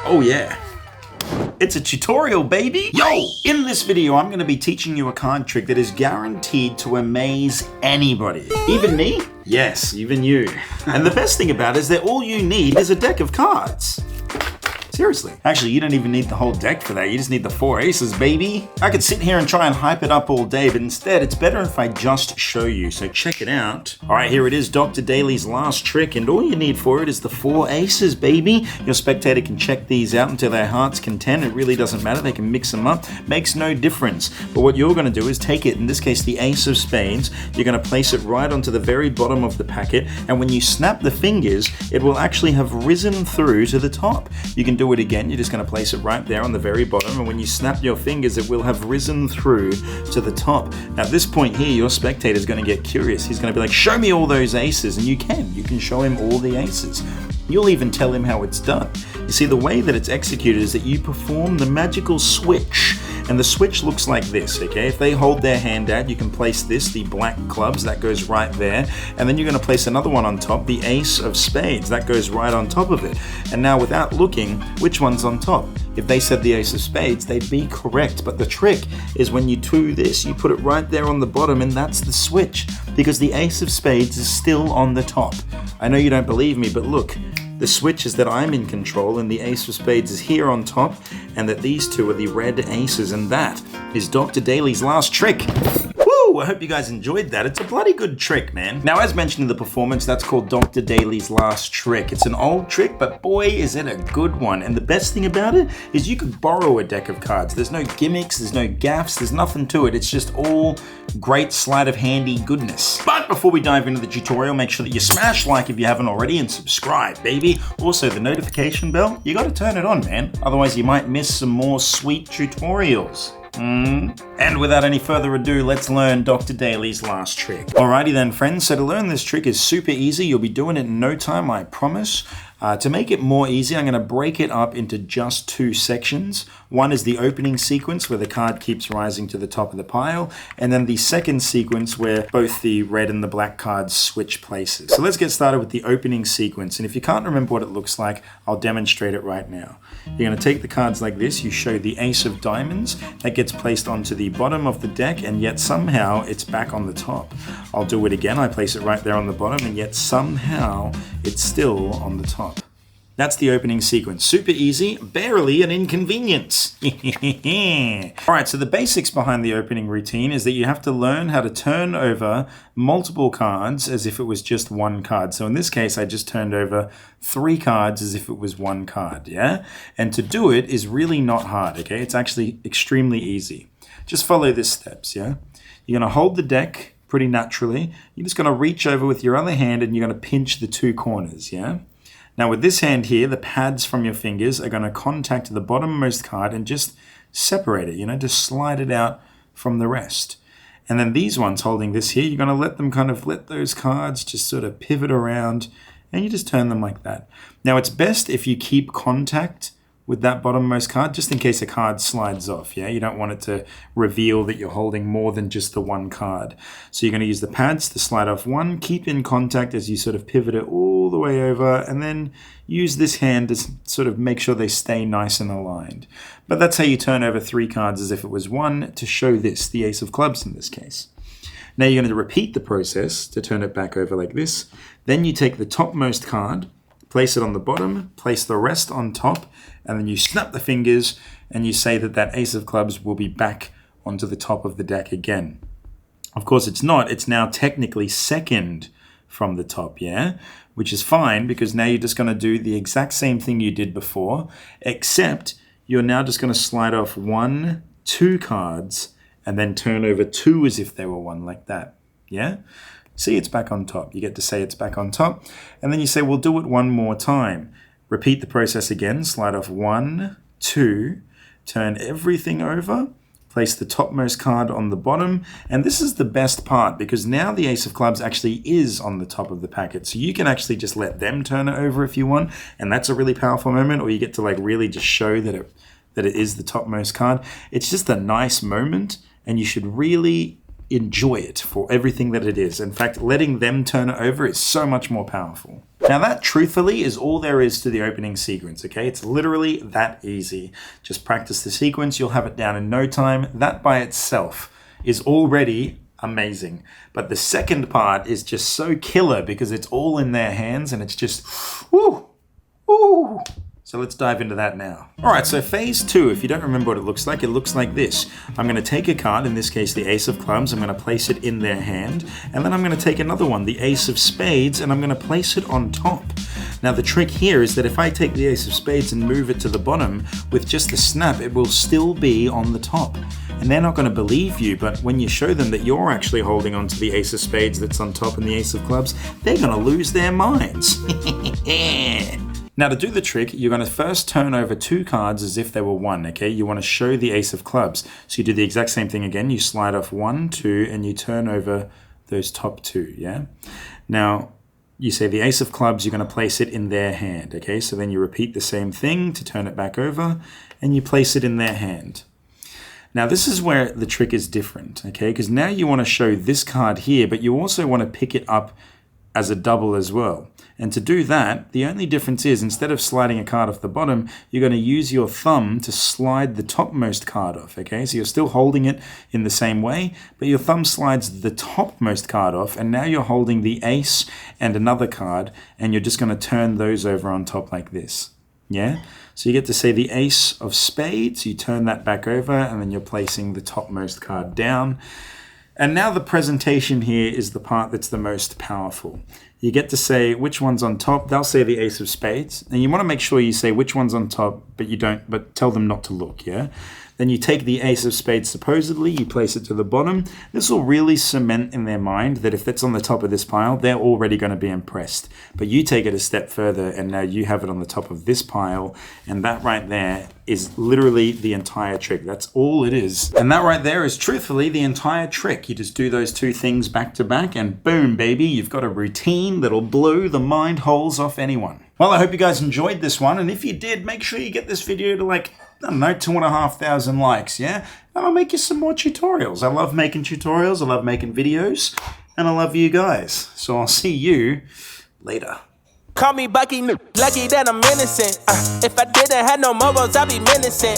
Oh yeah. It's a tutorial, baby! Yo! In this video, I'm going to be teaching you a card trick that is guaranteed to amaze anybody. Even me? Yes, even you. And the best thing about it is that all you need is a deck of cards. Seriously. Actually, you don't even need the whole deck for that. You just need the 4 aces, baby. I could sit here and try and hype it up all day, but instead, it's better if I just show you. So check it out. All right, here it is, Dr. Daley's last trick, and all you need for it is the 4 aces, baby. Your spectator can check these out until their heart's content. It really doesn't matter. They can mix them up. Makes no difference. But what you're going to do is take it, in this case, the ace of spades. You're going to place it right onto the very bottom of the packet, and when you snap the fingers, it will actually have risen through to the top. You can do it again. You're just going to place it right there on the very bottom, and when you snap your fingers, it will have risen through to the top. Now at this point here, your spectator is going to get curious. He's going to be like, show me all those aces, and you can show him all the aces. You'll even tell him how it's done. You see, the way that it's executed is that you perform the magical switch. And the switch looks like this, okay? If they hold their hand out, you can place this, the black clubs, that goes right there. And then you're gonna place another one on top, the ace of spades, that goes right on top of it. And now without looking, which one's on top? If they said the ace of spades, they'd be correct. But the trick is when you do this, you put it right there on the bottom, and that's the switch, because the ace of spades is still on the top. I know you don't believe me, but look. The switch is that I'm in control and the ace of spades is here on top, and that these two are the red aces, and that is Dr. Daley's last trick. Woo! I hope you guys enjoyed that. It's a bloody good trick, man. Now, as mentioned in the performance, that's called Dr. Daley's last trick. It's an old trick, but boy, is it a good one. And the best thing about it is you could borrow a deck of cards. There's no gimmicks, there's no gaffes, there's nothing to it. It's just all great sleight of handy goodness. But before we dive into the tutorial, make sure that you smash like if you haven't already and subscribe, baby. Also, the notification bell, you gotta turn it on, man. Otherwise, you might miss some more sweet tutorials. And without any further ado, let's learn Dr. Daley's last trick. Alrighty then, friends. So to learn this trick is super easy. You'll be doing it in no time, I promise. To make it more easy, I'm going to break it up into just 2 sections. One is the opening sequence where the card keeps rising to the top of the pile, and then the second sequence where both the red and the black cards switch places. So let's get started with the opening sequence, and if you can't remember what it looks like, I'll demonstrate it right now. You're going to take the cards like this. You show the ace of diamonds. That gets placed onto the bottom of the deck, and yet somehow it's back on the top. I'll do it again. I place it right there on the bottom, and yet somehow it's still on the top. That's the opening sequence. Super easy, barely an inconvenience. Alright, so the basics behind the opening routine is that you have to learn how to turn over multiple cards as if it was just one card. So in this case, I just turned over 3 cards as if it was one card, yeah? And to do it is really not hard, okay? It's actually extremely easy. Just follow these steps, yeah? You're going to hold the deck pretty naturally. You're just going to reach over with your other hand and you're going to pinch the 2 corners, yeah? Now with this hand here, the pads from your fingers are going to contact the bottommost card and just separate it, just slide it out from the rest. And then these ones holding this here, you're going to let them let those cards just sort of pivot around, and you just turn them like that. Now it's best if you keep contact with that bottommost card, just in case a card slides off, yeah? You don't want it to reveal that you're holding more than just the one card. So you're going to use the pads to slide off one, keep in contact as you sort of pivot it all the way over, and then use this hand to sort of make sure they stay nice and aligned. But that's how you turn over 3 cards as if it was one to show this, the ace of clubs in this case. Now you're going to repeat the process to turn it back over like this. Then you take the topmost card, place it on the bottom, place the rest on top, and then you snap the fingers and you say that that ace of clubs will be back onto the top of the deck again. Of course it's not, it's now technically second from the top, yeah? Which is fine because now you're just going to do the exact same thing you did before, except you're now just going to slide off 1, 2 cards and then turn over 2 as if they were 1 like that, yeah? See, it's back on top. You get to say it's back on top. And then you say, we'll do it one more time. Repeat the process again. Slide off 1, 2, turn everything over, place the topmost card on the bottom. And this is the best part because now the ace of clubs actually is on the top of the packet. So you can actually just let them turn it over if you want. And that's a really powerful moment, or you get to really just show that it is the topmost card. It's just a nice moment, and you should really enjoy it for everything that it is. In fact, letting them turn it over is so much more powerful. Now that, truthfully, is all there is to the opening sequence, okay? It's literally that easy. Just practice the sequence, you'll have it down in no time. That by itself is already amazing. But the second part is just so killer because it's all in their hands and it's just, woo, woo. So let's dive into that now. All right, so phase 2, if you don't remember what it looks like this. I'm gonna take a card, in this case the Ace of Clubs, I'm gonna place it in their hand, and then I'm gonna take another one, the Ace of Spades, and I'm gonna place it on top. Now the trick here is that if I take the Ace of Spades and move it to the bottom, with just a snap, it will still be on the top. And they're not gonna believe you, but when you show them that you're actually holding onto the Ace of Spades that's on top and the Ace of Clubs, they're gonna lose their minds. Now to do the trick, you're going to first turn over 2 cards as if they were 1, okay? You want to show the Ace of Clubs. So you do the exact same thing again. You slide off 1, 2, and you turn over those top 2, yeah? Now, you say the Ace of Clubs, you're going to place it in their hand, okay? So then you repeat the same thing to turn it back over, and you place it in their hand. Now this is where the trick is different, okay? Because now you want to show this card here, but you also want to pick it up as a double as well. And to do that, the only difference is instead of sliding a card off the bottom, you're going to use your thumb to slide the topmost card off, okay? So you're still holding it in the same way, but your thumb slides the topmost card off, and now you're holding the ace and another card, and you're just going to turn those over on top like this, yeah? So you get to say the Ace of Spades, you turn that back over, and then you're placing the topmost card down. And now the presentation here is the part that's the most powerful. You get to say which one's on top. They'll say the Ace of Spades. And you want to make sure you say which one's on top, but tell them not to look, yeah? Then you take the Ace of Spades, supposedly, you place it to the bottom. This will really cement in their mind that if it's on the top of this pile, they're already going to be impressed. But you take it a step further, and now you have it on the top of this pile, and that right there is literally the entire trick. That's all it is. And that right there is truthfully the entire trick. You just do those 2 things back to back, and boom, baby, you've got a routine that'll blow the mind holes off anyone. Well, I hope you guys enjoyed this one, and if you did, make sure you get this video to like, I don't know, 2,500 likes, yeah? And I'll make you some more tutorials. I love making tutorials, I love making videos, and I love you guys. So I'll see you later. Call me Bucky, lucky that I'm innocent. If I didn't have no morals, I'd be menacing.